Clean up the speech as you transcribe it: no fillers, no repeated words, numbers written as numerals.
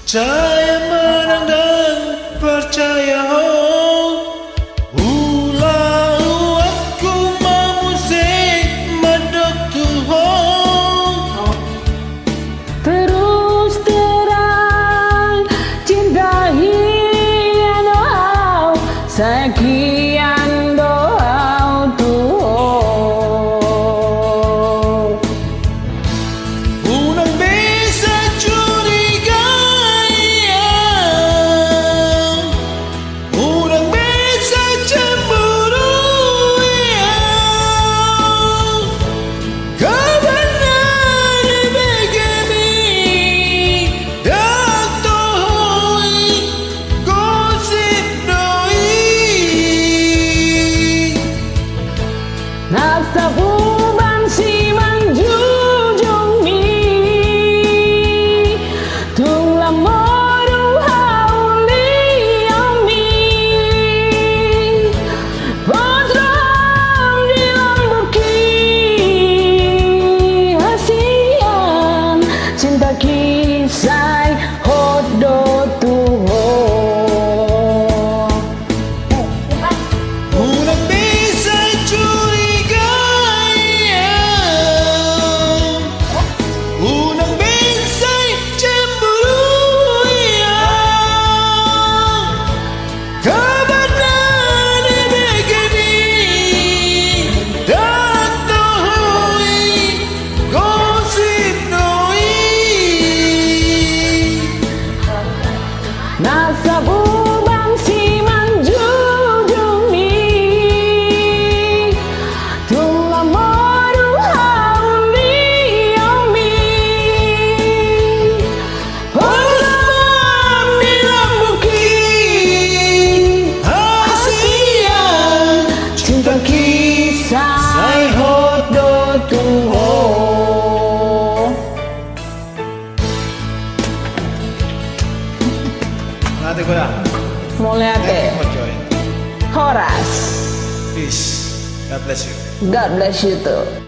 Cahaya menang dan percaya ulah aku memusik medok Tuhan. Terus terang cinta hian doa sekian doa Tuhan. Unang bisa curigai, unang bisa cemburu, kebenaran begini dan tohoi gosip doi. Nasa ubang si manjunjung mi tung lamoru hauli ami potram di lambuki hasian cinta kisah hodo Tuhan. Unang bisa curigai, unang bisa cemburu, kebenaran begini dan tohoi gosip doi. Nasa ubang si manjunjung mi tung lamoru hauli ami potram di lambuki hasian cinta kisah hodo Tuhan. Nanti gue dah. Mulyate Horas. Peace. God bless you. God bless you too.